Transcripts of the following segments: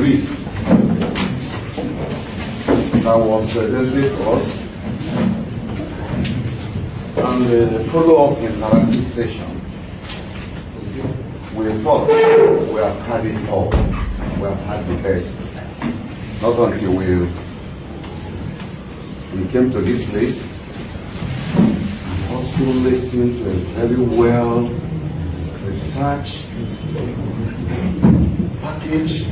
brief that was presented to us and the follow-up interactive session. We thought we have had it all. We have had the best. Not until we came to this place and also listening to a very well researched, packaged,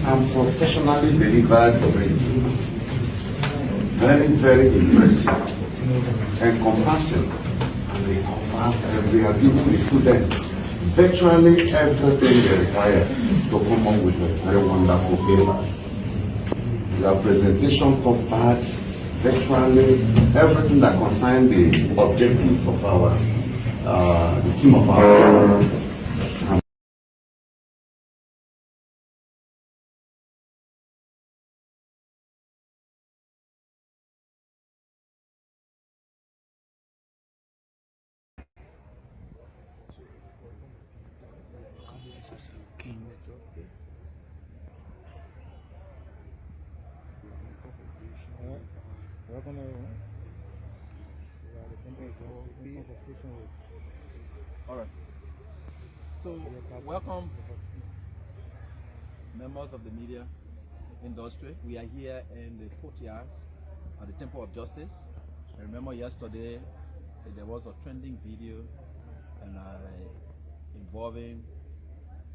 and professionally delivered brief. Very, very impressive, encompassing, and it covers every, has given the students virtually everything they require to come up with a very wonderful paper. Your presentation covered virtually everything that concerns the objective of our, the theme of our paper. Welcome everyone. We are the conversation with. All right. So, welcome, members of the media industry. We are here in the courtyards at the Temple of Justice. I remember yesterday there was a trending video and involving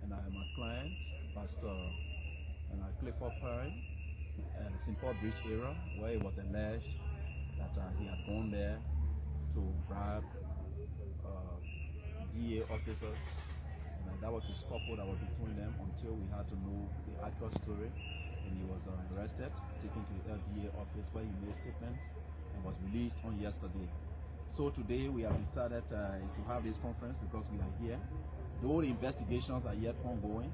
my client, Pastor Clifford Perry, and the St. Paul Bridge area, where it was alleged that he had gone there to bribe DA officers. And that was a scuffle that was between them until we had to know the actual story. And he was arrested, taken to the LDA office where he made statements and was released on yesterday. So today we have decided to have this conference because we are here. Though the investigations are yet ongoing,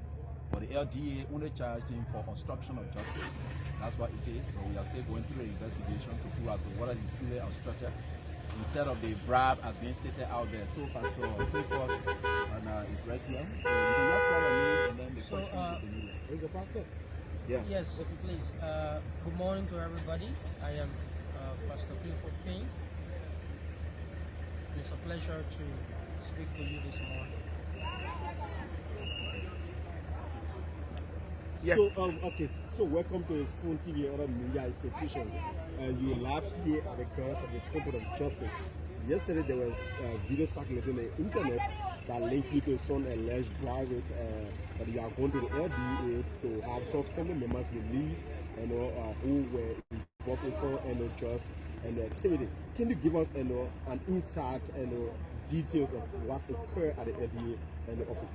but the LDA only charged him for obstruction of justice. That's what it is, but we are still going through the investigation to prove as to whether he truly obstructed instead of the bribe as being stated out there. So Pastor Clifford is right here. So you can just call on me and then the question to the media. Is the pastor? Yeah. Yes, please. Good morning to everybody. I am Pastor Clifford Payne. It's a pleasure to speak to you this morning. Yeah. So okay. So welcome to Spoon TV and other media institutions. You live here at the grounds of the Temple of Justice. Yesterday there was video circulating on the internet that linked you to some alleged bribe that you are going to the LDA to have some family members released, who were involved in some unjust activity. Can you give us an insight and details of what occurred at the LDA and the office?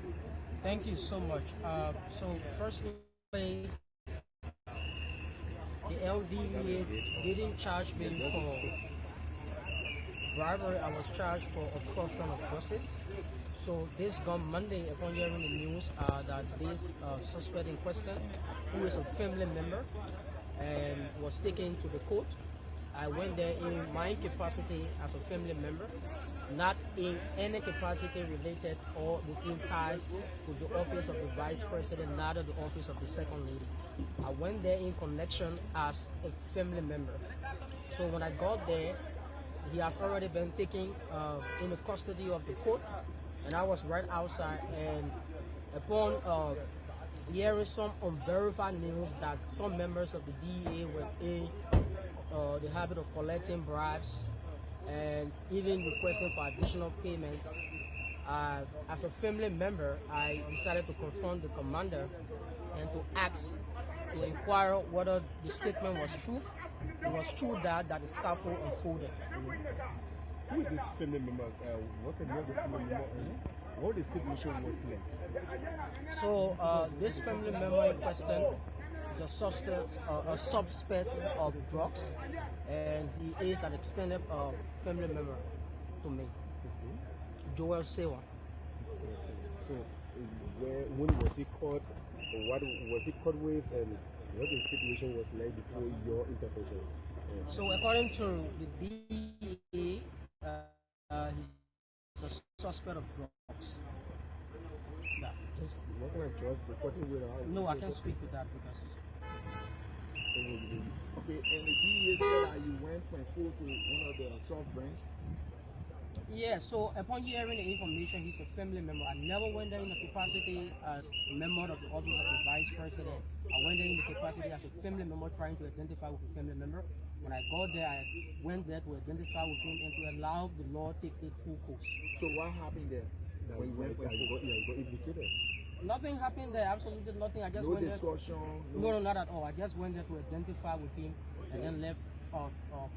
Thank you so much. So firstly, the LDA didn't charge me for bribery. I was charged for obstruction of justice. So this gone Monday, upon hearing the news that this suspect in question, who is a family member, and was taken to the court, I went there in my capacity as a family member, not in any capacity related or within ties with the office of the Vice President, neither the office of the Second Lady. I went there in connection as a family member. So when I got there, he has already been taken in the custody of the court, and I was right outside, and upon hearing some unverified news that some members of the DEA were in the habit of collecting bribes and even requesting for additional payments, as a family member, I decided to confront the commander and to ask, to inquire whether the statement was true. It was true that the scuffle unfolded. Who is this family member? What's the name of the family member? What the situation was like? So this family member in question is a suspect of drugs, and he is an extended family member to me. His name? Joel Sewa. So when was he caught? What was he caught with, and what the situation was like before your interventions? So according to the DEA, he's a suspect of drugs. Yeah. what kind of trust recording with her? No, I can't speak to that because. Okay, and the DEA said that you went and spoke to one of the South branch. Yeah, so upon hearing the information, he's a family member. I never went there in the capacity as a member of the office of the vice president. I went there in the capacity as a family member trying to identify with a family member. When I got there, I went there to identify with him and to allow the law take it full course. So what happened there? When you went you got implicated. Nothing happened there, absolutely nothing. I just no went discussion. there. No, not at all. I just went there to identify with him and then left.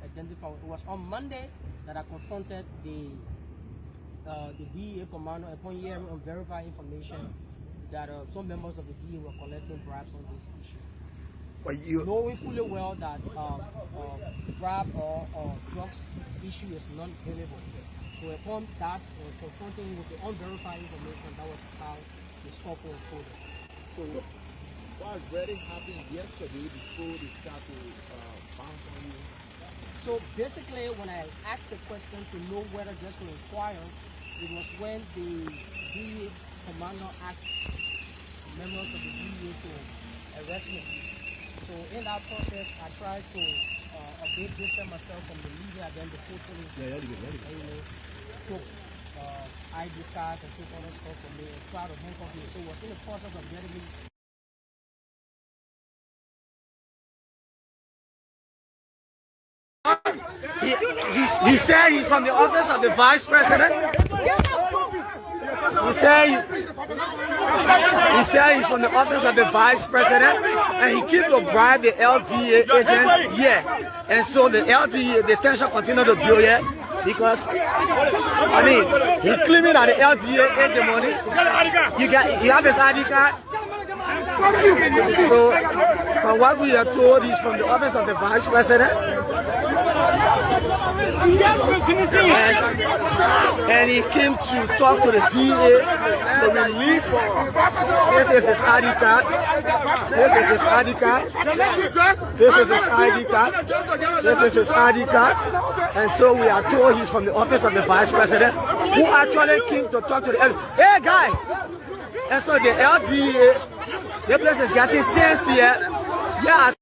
Identify. It was on Monday that I confronted the DEA commander upon hearing unverified information that some members of the DEA were collecting bribes on this issue. But you Knowing fully well that bribe or drugs issue is non-billable. So upon that, confronting with the unverified information, that was how the scuffle unfolded. So what really happened yesterday before they start to bounce on you? So basically, when I asked the question to know whether just to inquire, it was when the DEA commander asked members of the DEA to arrest me. So in that process, I tried to distance myself from the media, then the forcefully took ID cards and took other stuff from me and tried to handcuff me. So it was in the process of getting me. He said he's from the office of the vice president. He said he's from the office of the vice president, and he keeps to bribe the LDA agents here. And so the LDA, the tension continue to build here because, I mean, he claiming that the LDA ate the money. You have his ID card. So, from what we are told, he's from the office of the vice president. And he came to talk to the DA to release. This is his ID card. This is his ID card. This is his ID card. This is his ID card. And so we are told he's from the office of the vice president, who actually came to talk to the LDA. Hey, guy! And so the LDA, the place is getting tense here. Yeah.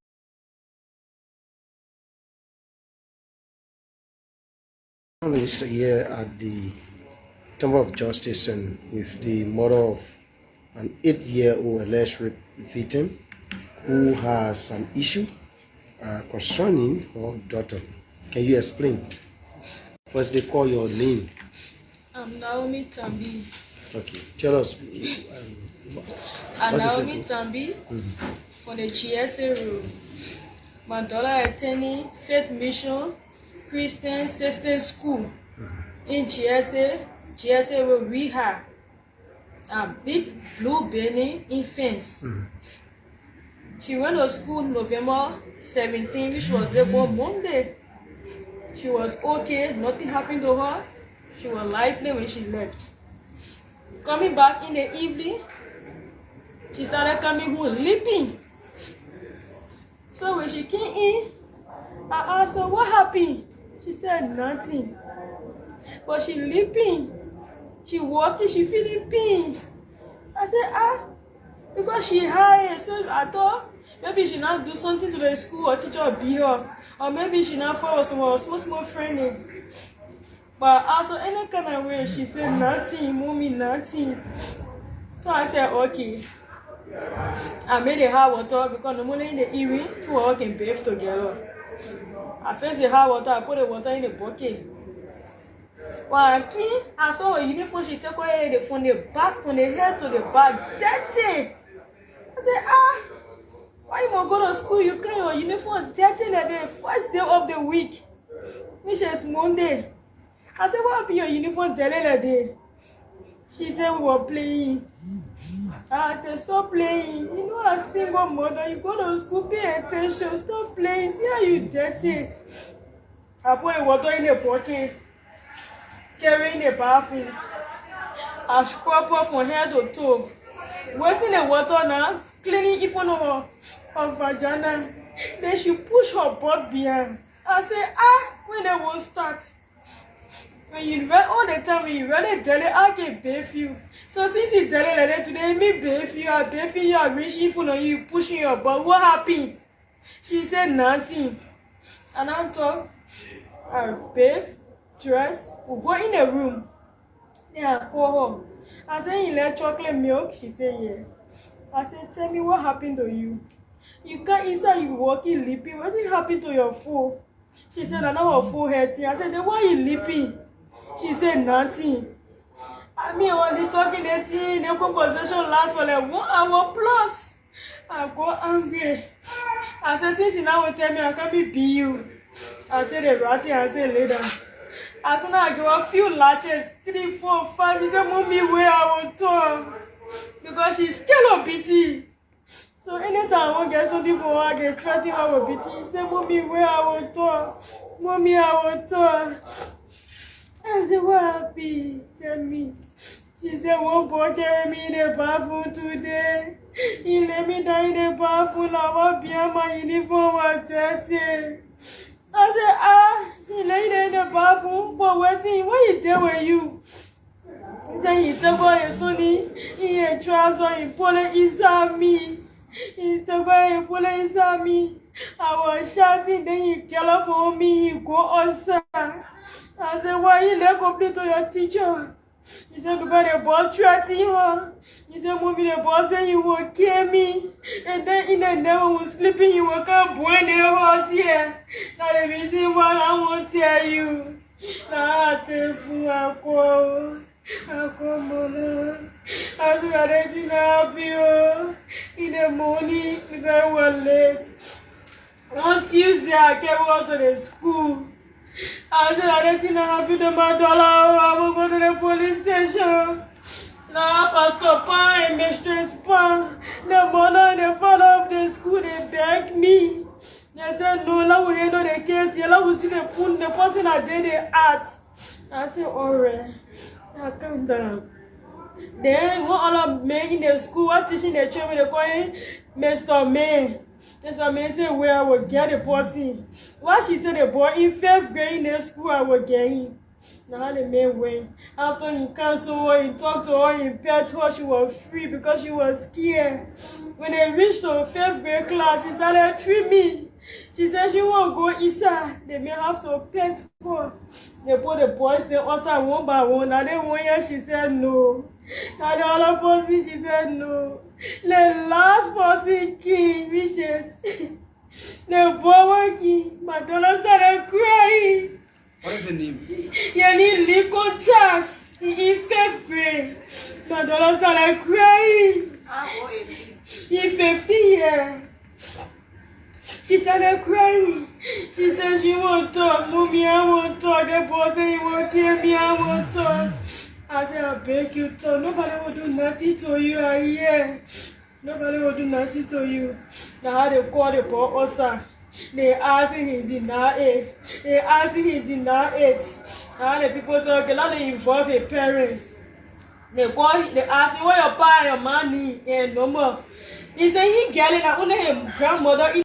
Is here at the Temple of Justice and with the mother of an 8-year-old alleged rape victim who has an issue concerning her daughter. Can you explain? First, they call your name. I'm Naomi Tambi. Okay, tell us. I'm Naomi Tambi for the GSA Road. My daughter attending Faith Mission Christian System School in GSA Road, Rehab. A big blue building in fence. She went to school November 17, which was there on Monday. She was okay, nothing happened to her. She was lively when she left. Coming back in the evening, she started coming home leaping. So when she came in, I asked her, what happened? She said nothing. But she leaping. She walking, she feeling pain. I said, because she high, so I thought maybe she not do something to the school or teacher or be her. Or maybe she not follow someone small friend. But also any kind of way, she said nothing, mommy, nothing. So I said, okay. I made the hot water because normally in the evening, 2 of us can bathe together. I fetched the hot water, I put the water in the bucket. When I came, I saw a uniform, she took her from the back, from the head to the back, dirty. I said, why you want to go to school? You carry your uniform dirty like the first day of the week, which is Monday. I said, what happened your uniform dirty like that? She said, we were playing. I said, stop playing. You know, a single mother, you go to school, pay attention, stop playing. See how you dirty. I put the water in the bucket, carrying the bathroom. I scrub her from head to toe. Wasting the water now, cleaning in front of her vagina. Then she push her butt behind. I said, when they will start. When you all the time, when you really tell it, I can bathe you. So since he tell it like that today, me bath you, I bath you, I'm reaching for you, pushing your butt. What happened? She said nothing. And I talk, I bath, dress, we go in the room. Then I call her. I said, you like chocolate milk? She said, yeah. I said, tell me what happened to you. You can't inside you walking leaping. What did happen to your foot? She said, I know her foot hurting. I said, then why are you leaping? She said, nothing. I mean, only talking that thing, the conversation lasts for like 1 hour plus. I got angry. I said, since you now will tell me I can't be you. I tell the ratty and say later. As soon as I give a few latches, 3, 4, 5, she said, Mommy, where I will talk. Because she's scared of BT. So anytime I want to get something for her, I get threatened her with BT. She said, Mommy, where I will talk. Mommy, I will talk. I said, what happened? Tell me. She said, one boy carried me in the bathroom today. He let me down in the bathroom. I was behind my uniform at 30. I said, he lay there in the bathroom for waiting. What he did with you? He said, he took out his sonny. He had trousers, he pulled it inside me. He took out, he pulled it inside me. I was shouting, then he called up for me. He go outside. I said, why you let complete to your teacher? He said, because the boss threatened her. He said, Mommy, the boss said you will kill me. And then in the night when we were sleeping, you will come burn the house here. Now the reason why I won't tell you. Now I tell you, I call Mona. I said, I didn't help you. In the morning, because I was late. On Tuesday, I came out to the school. I said, I didn't happen to my daughter. I will go to the police station. Now, Pastor Pan and Mistress Pan, the mother and the father of the school, they begged me. They said, no, now we handle the case. Now we see the person that did the act. I said, all right. Now, calm down. Then, when all of men in the school are teaching the children, they call him Mr. May. Mr. May said, where I will get the person. Why she said the boy in 5th grade in the school, I will get him. Now the man went. After he canceled her, he talked to her, he pet her, she was free because she was scared. When they reached the 5th grade class, she started treating me. She said she won't go inside. They may have to pet her. They put the boys there outside one by one. Now they 1 year, she said no. Now the other person, she said no. The last person came, which is the boy came. My daughter started crying. What is the name? Your name Lincoln Charles in 5th grade. My daughter started crying. How old is he? In 15 years. She started crying. She said she won't talk. Mommy, I won't talk. The boy said he won't kill me. I won't talk. I said, I beg you, talk. Nobody will do nothing to you. I hear. Nobody will do nothing to you. Now they call the boy outside. They asked him, he denied it. They asked him, he denied it. Now the people say, okay, now they involve the parents. They ask him, what your pa and your man need? And no more. He said, he get it, like only his grandmother.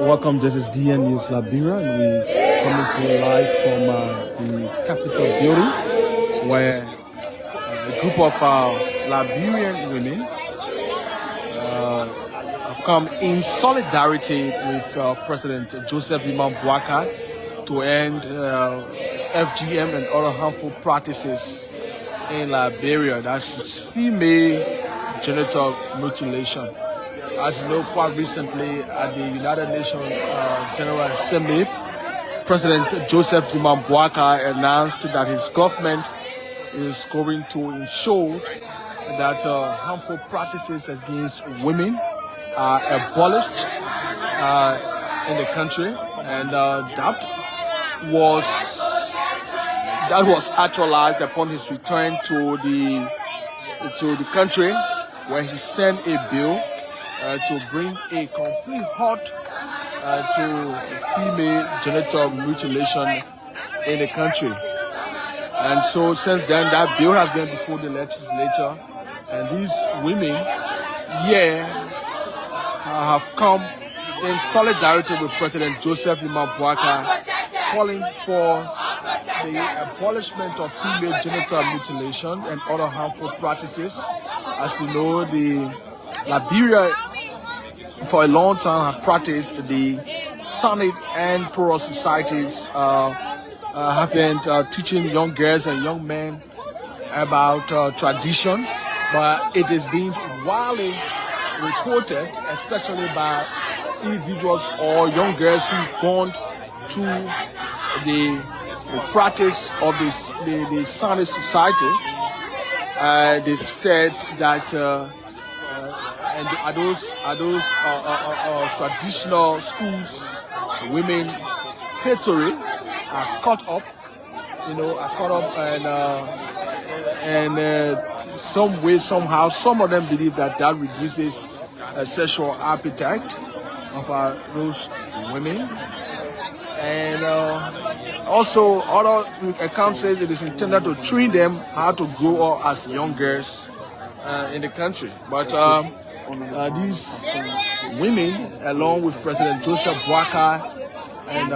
Welcome, this is DN News Liberia, and we're coming to you live from the Capitol building, where a group of Liberian women have come in solidarity with President Joseph Liman Boakai to end FGM and other harmful practices in Liberia. That's female genital mutilation. As you know, quite recently at the United Nations General Assembly, President Joseph Liman Boakai announced that his government is going to ensure that harmful practices against women are abolished in the country, and that was actualized upon his return to the country, where he sent a bill to bring a complete halt to female genital mutilation in the country. And so since then, that bill has been before the legislature, and these women here have come in solidarity with President Joseph Nima Boakai, calling for the abolishment of female genital mutilation and other harmful practices. As you know, the Liberia for a long time have practiced the Sonnet and plural societies have been teaching young girls and young men about tradition, but it is being widely reported, especially by individuals or young girls who've gone through the practice of the Sonnet society. They've said that and at those traditional schools, women catering are caught up, and some way, somehow, some of them believe that reduces sexual appetite of those women. And also, other accounts say it is intended to train them how to grow up as young girls in the country. But these women, along with President Joseph Boakai and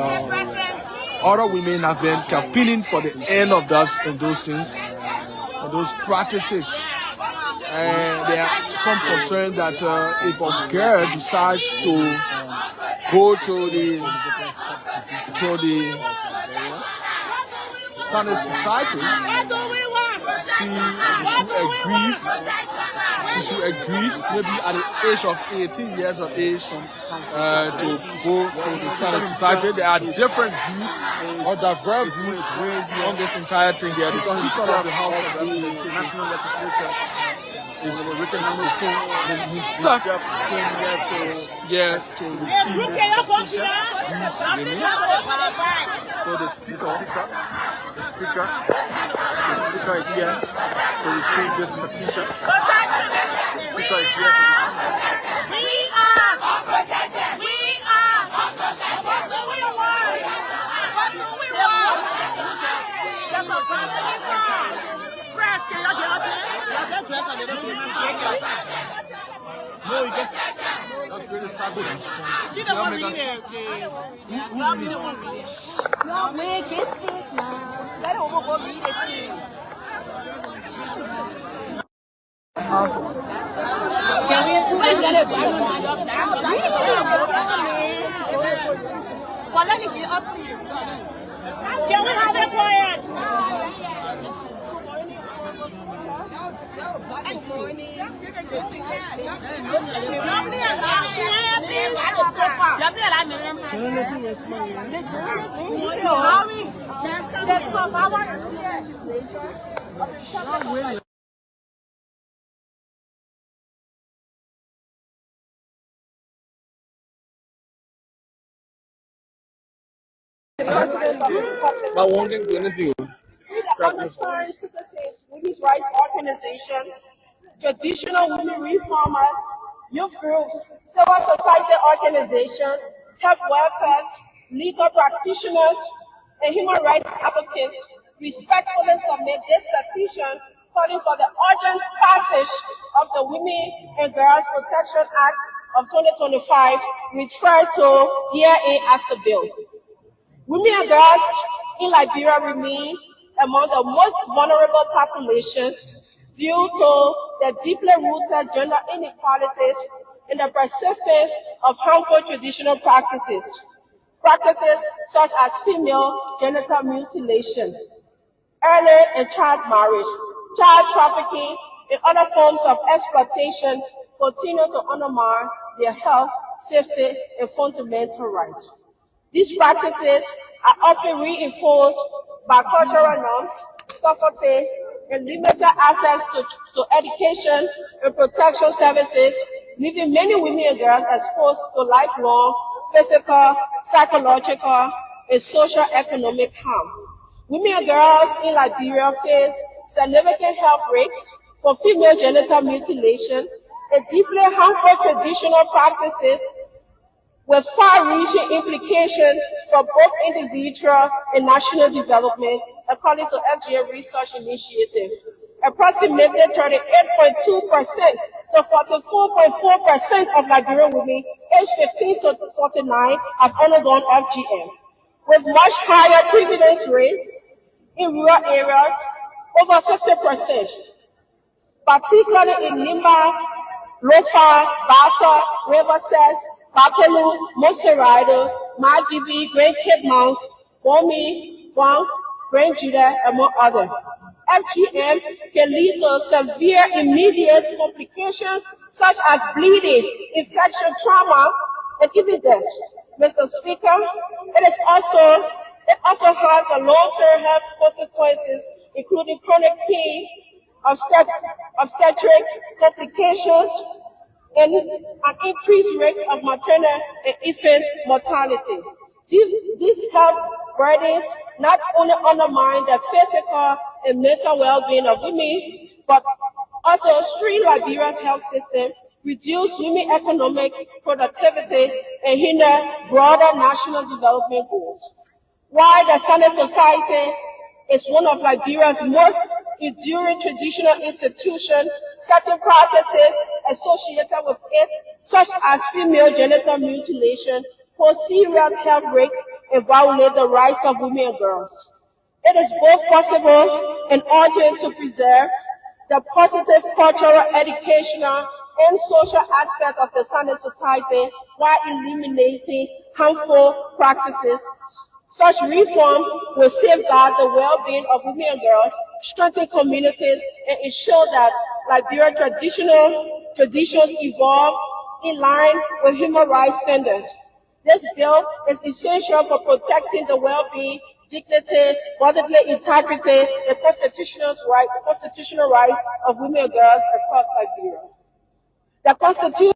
other women, have been campaigning for the end of those things, those practices. And there are some concern that if a girl decides to go to the Sonnet society, she should agree maybe at the age of 18 years of age to go to the Sonnet society. There are different views or diverse views on this entire thing. There are the Speaker of the House of the National Legislature is written himself came here to receive these women. So the speaker is here to receive this petition. The speaker is here We are unprotected. We are unprotected. What do we want? What do we want? That's a problem. Press, can you get no, you get that's really savage. She don't want to read it. No, we get space now. Let her go read it too. Can we get it back? Well, let me get up please. Can we have it quiet? Good morning. Concerned citizens, women's rights organizations, traditional women reformers, youth groups, civil society organizations, health workers, legal practitioners, and human rights advocates respectfully submit this petition calling for the urgent passage of the Women and Girls Protection Act of 2025, referred to herein as the bill. Women and girls in Liberia remain among the most vulnerable populations due to the deeply rooted gender inequalities and the persistence of harmful traditional practices such as female genital mutilation, early and child marriage, child trafficking, and other forms of exploitation continue to undermine their health, safety, and fundamental rights. These practices are often reinforced by cultural norms, poverty, and limited access to education and protection services, leaving many women and girls exposed to lifelong physical, psychological, and socio-economic harm. Women and girls in Liberia face significant health risks for female genital mutilation, a deeply harmful traditional practices with far-reaching implications for both individual and national development, according to FGM Research Initiative. Approximately 38.2% to 44.4% of Liberian women aged 15 to 49 have undergone FGM, with much higher prevalence rate in rural areas, over 50%, particularly in Nimba, Lofa, Bassa, Riverside, Bapelu, Monserrado, Magibi, Grand Cape Mount, Bomi, Guam, Grand Judah, among others. FGM can lead to severe immediate complications such as bleeding, infection, trauma, and even death. Mr. Speaker, it also has a long-term health consequences, including chronic pain, obstetric complications, and an increased rates of maternal and infant mortality. These health burdens not only undermine the physical and mental well-being of women, but also strain Liberia's health system, reduce women's economic productivity, and hinder broader national development goals. While the Sane Society is one of Liberia's most enduring traditional institutions, certain practices associated with it, such as female genital mutilation, pose serious health risks and violate the rights of women and girls. It is both possible and urgent to preserve the positive cultural, educational, and social aspect of the Sane Society while eliminating harmful practices. Such reform will safeguard the well-being of women and girls, strengthen communities, and ensure that Liberian traditions evolve in line with human rights standards. This bill is essential for protecting the well-being, dignity, bodily integrity, and constitutional rights of women and girls across Liberia. The Constitution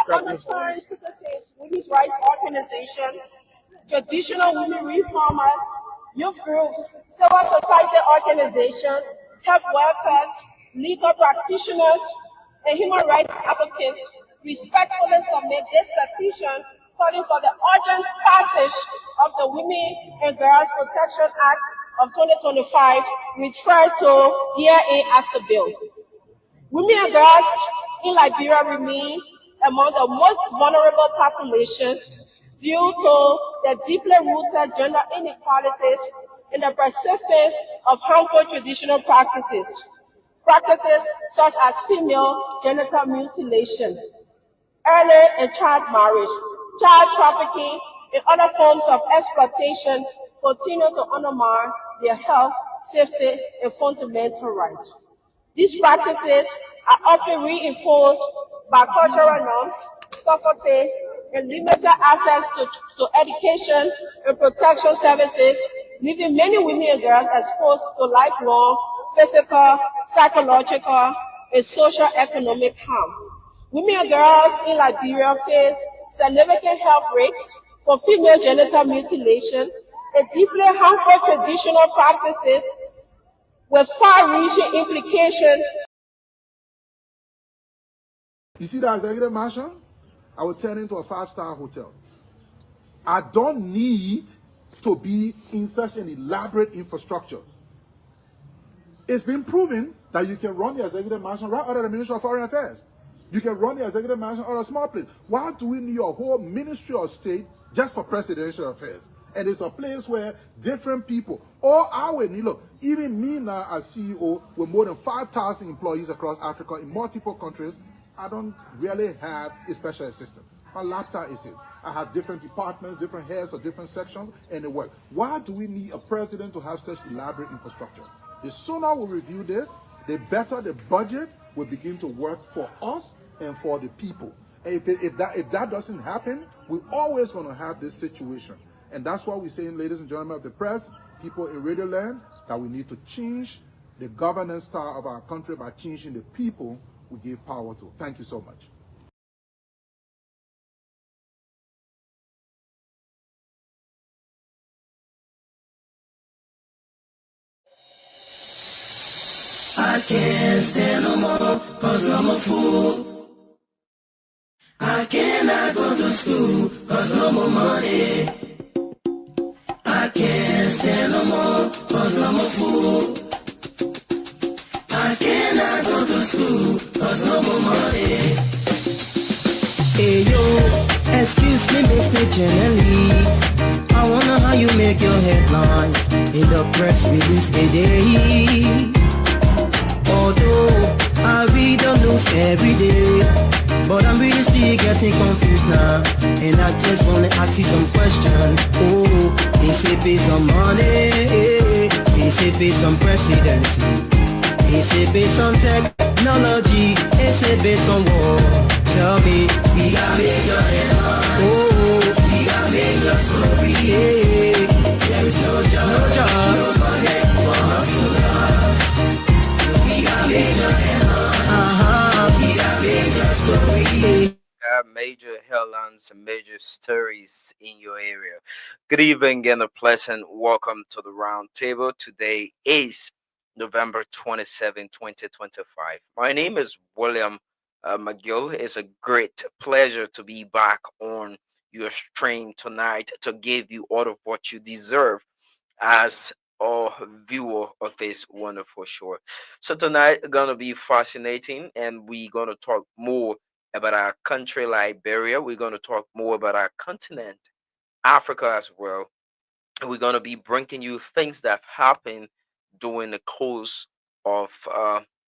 Concerned Citizens Women's Rights Organization, traditional women reformers, youth groups, civil society organizations, health workers, legal practitioners, and human rights advocates respectfully submit this petition calling for the urgent passage of the Women and Girls Protection Act of 2025, referred to herein as the bill. Women and girls in Liberia remain among the most vulnerable populations due to the deeply rooted gender inequalities and the persistence of harmful traditional practices such as female genital mutilation, early and child marriage, child trafficking, and other forms of exploitation continue to undermine their health, safety, and fundamental rights. These practices are often reinforced by cultural norms, poverty, and limited access to education and protection services, leaving many women and girls exposed to lifelong physical, psychological, and socio-economic harm. Women and girls in Liberia face significant health risks for female genital mutilation and deeply harmful traditional practices with far-reaching implications. You see that executive mansion? I will turn into a 5-star hotel. I don't need to be in such an elaborate infrastructure. It's been proven that you can run the executive mansion right out of the Ministry of Foreign Affairs. You can run the executive mansion out of a small place. Why do we need a whole Ministry of State just for presidential affairs? And it's a place where different people, all our need. Look, even me now as CEO with more than 5,000 employees across Africa in multiple countries, I don't really have a special assistant. My laptop is it. I have different departments, different heads of different sections, and they work. Why do we need a president to have such elaborate infrastructure? The sooner we review this, the better the budget will begin to work for us and for the people. If that doesn't happen, we're always going to have this situation. And that's why we're saying, ladies and gentlemen of the press, people in Radio Land, that we need to change the governance style of our country by changing the people we give power to. Thank you so much. I can't stand no more, cause no more food. I cannot go to school, cause no more money. I can't stand no more, cause no more food. I cannot go to school, cause no more money. Hey yo, excuse me, Mr. Journalist, I wonder how you make your headlines in the press release today. Although I read the news every day, but I'm really still getting confused now, and I just wanna ask you some questions. Oh, is it based on money? Is it based on presidency? Is it based on technology? Is it based on war? Tell me, we got major headlines. Oh, we got major story. Yeah. There is no job, no money for hustlers. We got major headlines. We got major stories. Major headlines and major stories in your area. Good evening and a pleasant welcome to the round table. Today is November 27, 2025. My name is William McGill. It's a great pleasure to be back on your stream tonight to give you all of what you deserve as a viewer of this wonderful show. So tonight gonna be fascinating, and we're gonna talk more about our country, Liberia. We're gonna talk more about our continent, Africa as well. And we're gonna be bringing you things that have happened during the course of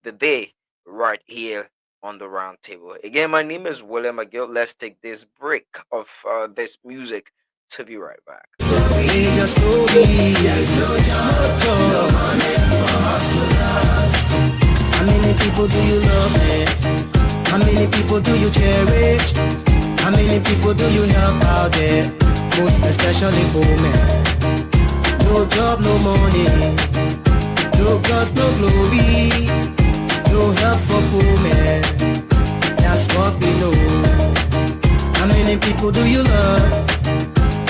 the day right here on the round table. Again, my name is William McGill. Let's take this break of this music to be right back. How many people do you love, man? How many people do you cherish? How many people do you help out there? Most especially women. No job, no money. No girls, no glory. No help for poor men. That's what we know. How many people do you love?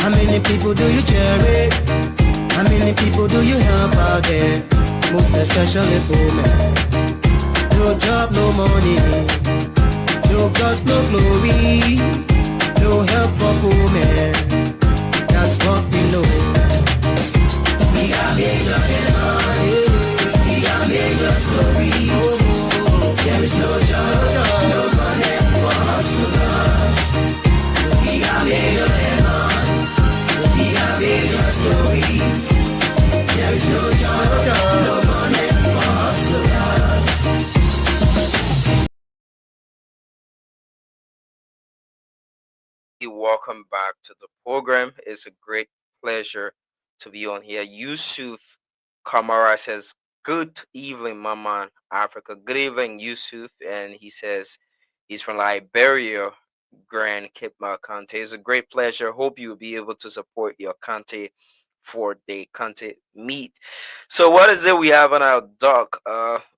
How many people do you cherish? How many people do you help out there? Most especially poor men. No job, no money. No girls, no glory. No help for poor men. That's what we know. We got major headlines. We got major stories. There is no job, no money for hustlers. We got major headlines. We got major stories. There is no job, no money for hustlers. Welcome back to the program. It's a great pleasure to be on here. Yusuf Kamara says, "Good evening, Mama Africa." Good evening, Yusuf. And he says he's from Liberia, Grand Cape County. It's a great pleasure. Hope you will be able to support your county for the county meet. So, what is it we have on our dock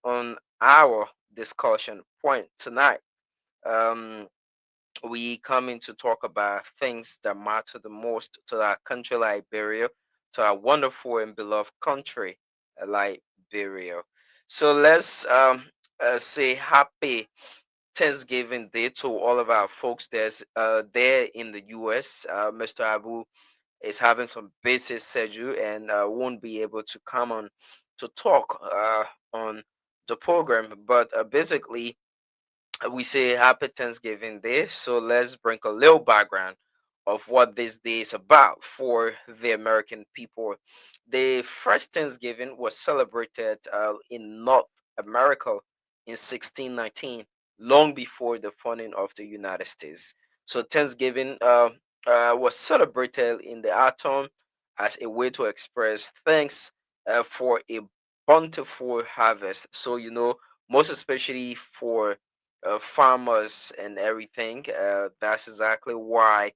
on our discussion point tonight? We come in to talk about things that matter the most to our country, Liberia, to our wonderful and beloved country, Liberia. So let's say happy Thanksgiving Day to all of our folks there in the U.S. Mr. Abu is having some busy schedule and won't be able to come on to talk on the program, but basically we say happy Thanksgiving Day. So let's bring a little background of what this day is about for the American people. The first Thanksgiving was celebrated in North America in 1619, long before the founding of the United States. So Thanksgiving was celebrated in the autumn as a way to express thanks for a bountiful harvest. So, most especially for farmers and everything. That's exactly why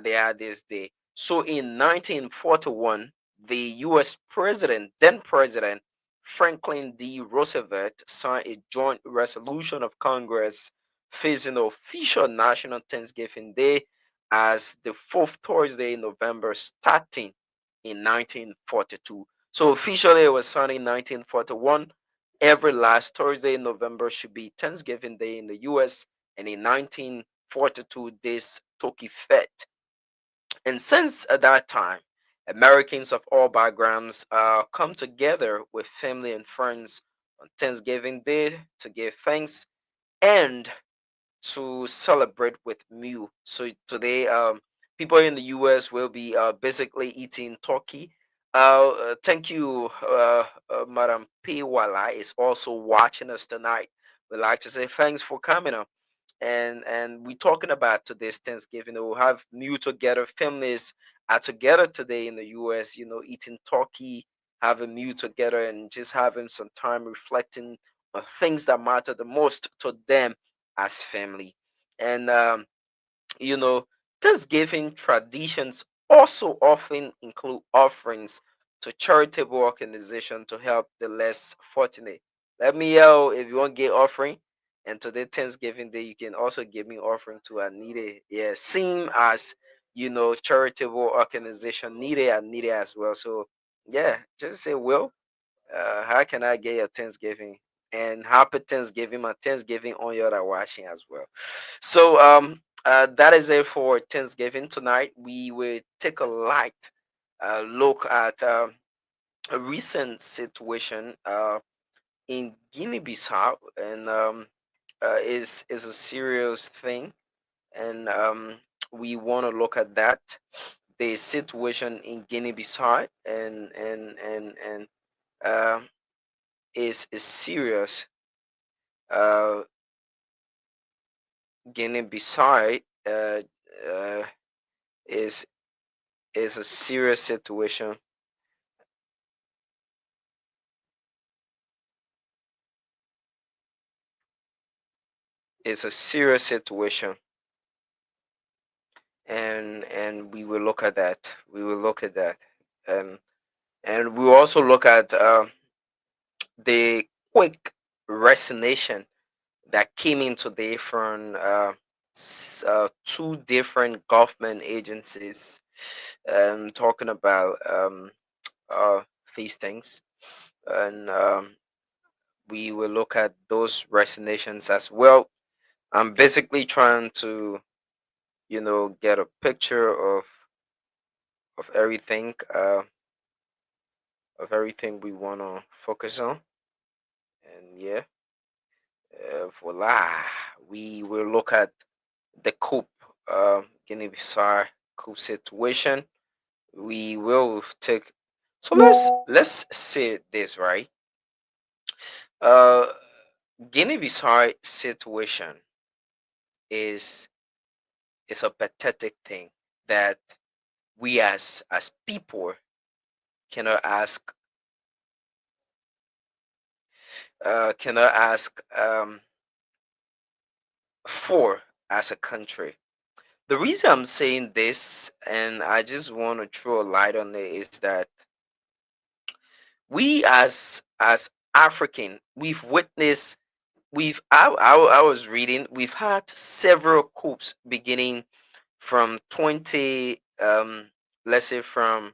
they had this day. So in 1941, the U.S. president, then President Franklin D. Roosevelt, signed a joint resolution of Congress fixing the official National Thanksgiving Day as the fourth Thursday in November, starting in 1942. So officially, it was signed in 1941. Every last Thursday in November should be Thanksgiving Day in the U.S., and in 1942, this took effect. And since at that time, Americans of all backgrounds come together with family and friends on Thanksgiving Day to give thanks and to celebrate with meal. So today, people in the U.S. will be basically eating turkey. Thank you, Madam P. Wala is also watching us tonight. We'd like to say thanks for coming up. And we're talking about today's Thanksgiving. We'll have meal together. Families are together today in the U.S. Eating turkey, having meal together, and just having some time reflecting on things that matter the most to them as family. And you know, Thanksgiving traditions also often include offerings to charitable organizations to help the less fortunate. Let me know if you want to get offering. And today, Thanksgiving Day, you can also give me offering to a needy. Yeah, same as charitable organization needed and needed as well. So yeah, just say, Will, how can I get your Thanksgiving? And happy Thanksgiving, my Thanksgiving on your that are watching as well. So that is it for Thanksgiving tonight. We will take a light look at a recent situation in Guinea-Bissau, and is a serious thing, and we want to look at that, the situation in Guinea-Bissau, and uh, is serious. Uh, Guinea-Bissau uh, is is a serious situation. It's a serious situation, and we will look at that. We will look at that, and we will also look at the quick resignation that came in today from two different government agencies, talking about uh, these things, and we will look at those resignations as well. I'm basically trying to, get a picture of everything, we want to focus on, and yeah, voila, we will look at the coup, Guinea-Bissau coup situation. We will take. So let's say this, right. Uh, Guinea-Bissau situation is a pathetic thing that we as people cannot ask cannot ask for as a country. The reason I'm saying this, and I just want to throw a light on it, is that we as African, we've witnessed, I was reading, we've had several coups beginning from let's say from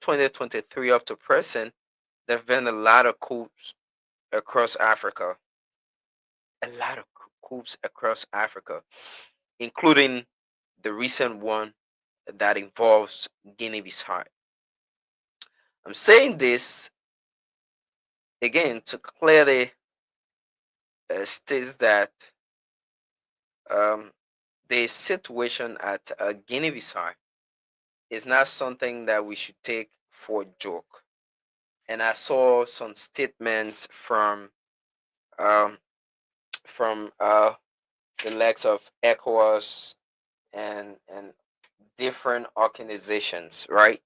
2023 up to present. There have been a lot of coups across Africa, a lot of coups across Africa, including the recent one that involves Guinea-Bissau. I'm saying this again to clearly state that um, the situation at Guinea-Bissau is not something that we should take for a joke. And I saw some statements um, from the likes of ECOWAS and different organizations, right?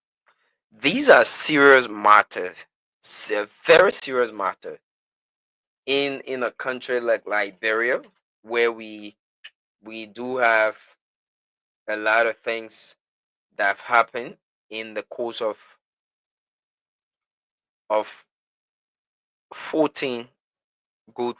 These are serious matters, very serious matter. in a country like Liberia, where we do have a lot of things that have happened in the course of 14 good.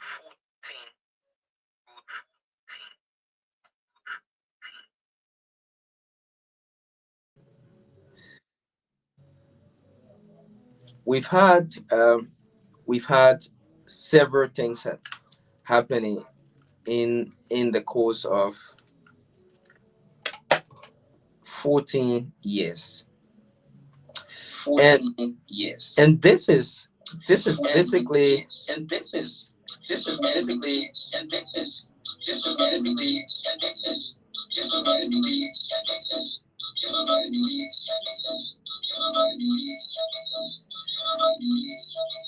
We've had we've had several things happening in the course of 14 years. 14 years. And this is basically and this is basically and this is basically and this is basically and this is basically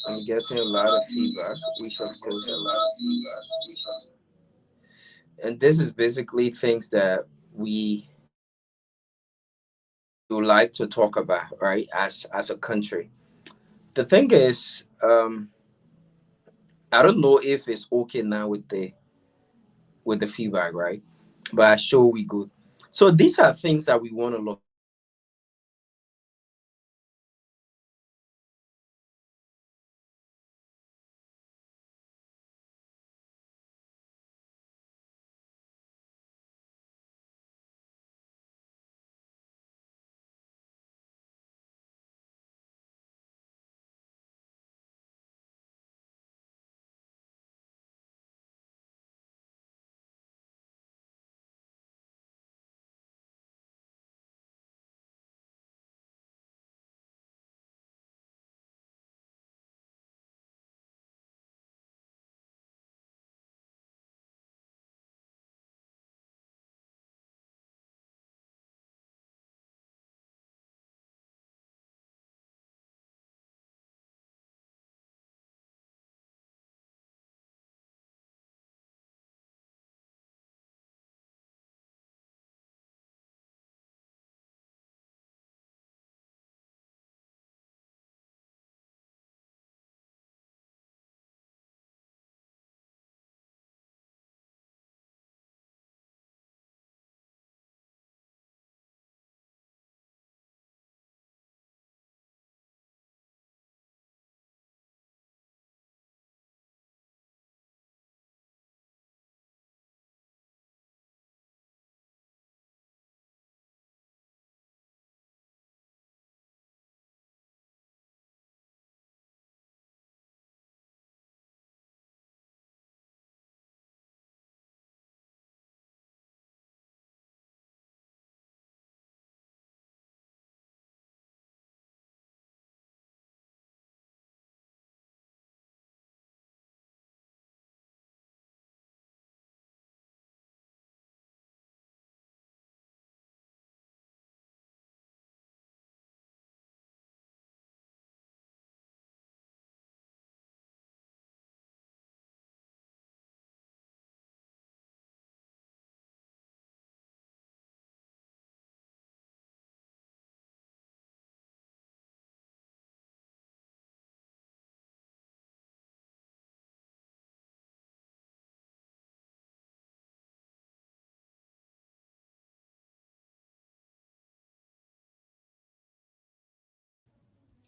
I'm getting a lot of feedback, which of course a lot of feedback, and this is basically things that we would like to talk about, right? As a country. The thing is, I don't know if it's okay now with the feedback, right? But I'm sure we good. So these are things that we want to look.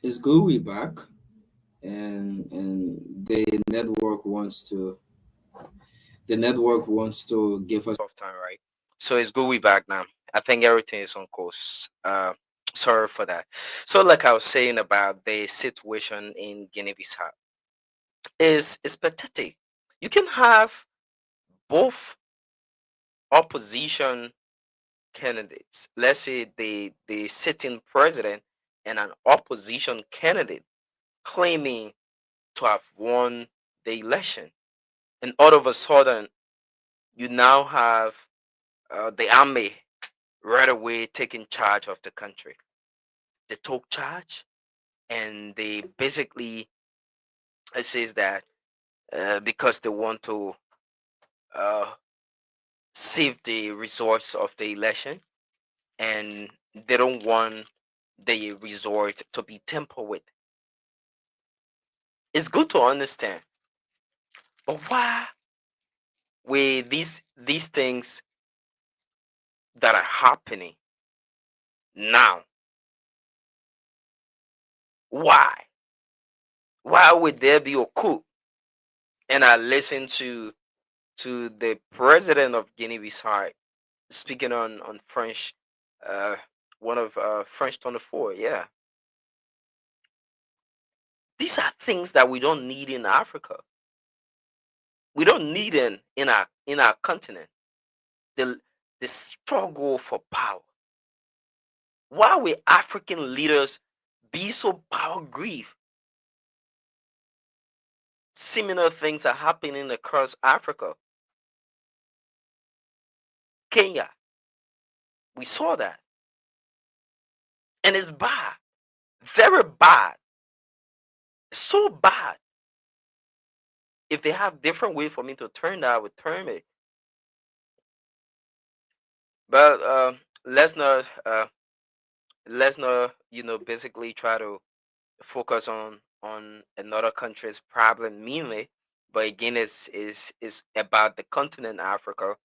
It's good we back, and the network wants to give us off time, right? So it's good we back now. I think everything is on course. Sorry for that. So like I was saying about the situation in Guinea-Bissau is pathetic. You can have both opposition candidates. Let's say the sitting president and an opposition candidate claiming to have won the election, and all of a sudden you now have the army right away taking charge of the country. They took charge, and they basically it says that because they want to uh, save the results of the election, and they don't want the result to be tampered with. It's good to understand Or why with these things that are happening now? Why? Why would there be a coup? And I listened to the president of Guinea-Bissau speaking on French, uh, one of French 24. Yeah, these are things that we don't need in Africa. We don't need in our continent. The struggle for power. Why will African leaders be so power grieved? Similar things are happening across Africa. Kenya, we saw that. And it's bad. Very bad. So bad. If they have different way for me to turn that, I would turn it. But let's not basically try to focus on another country's problem mainly. But again, is about the continent Africa.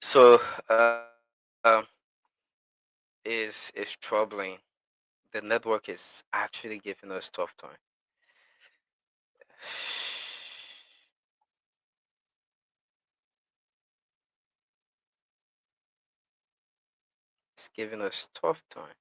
So um, is troubling. The network is actually giving us tough time. It's giving us tough time.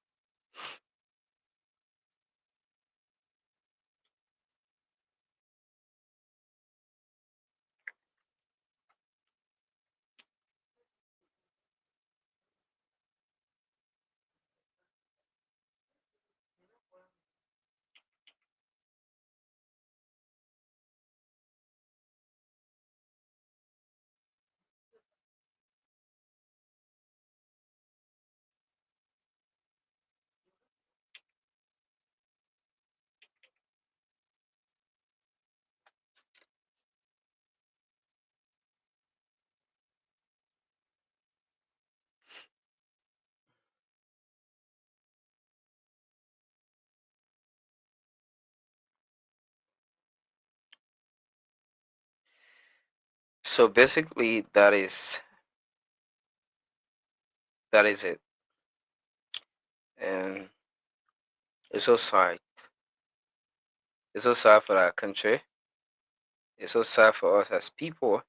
So basically, that is it, and it's so sad. It's so sad for our country. It's so sad for us as people,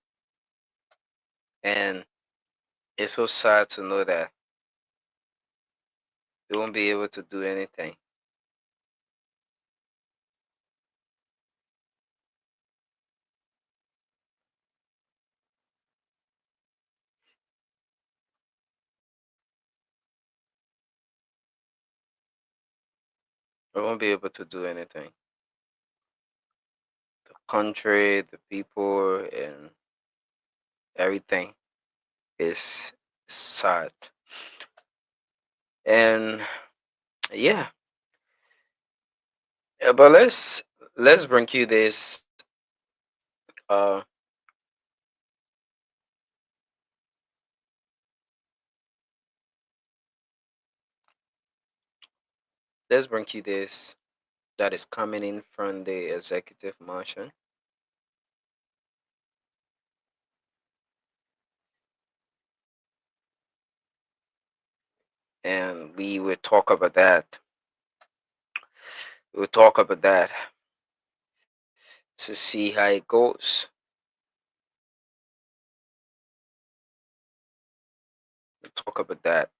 and it's so sad to know that we won't be able to do anything. We won't be able to do anything. The country, the people, and everything is sad. And yeah, but let's bring you this. Uh, let's bring you this that is coming in from the executive mansion. And we will talk about that. We'll talk about that to see how it goes. We'll talk about that.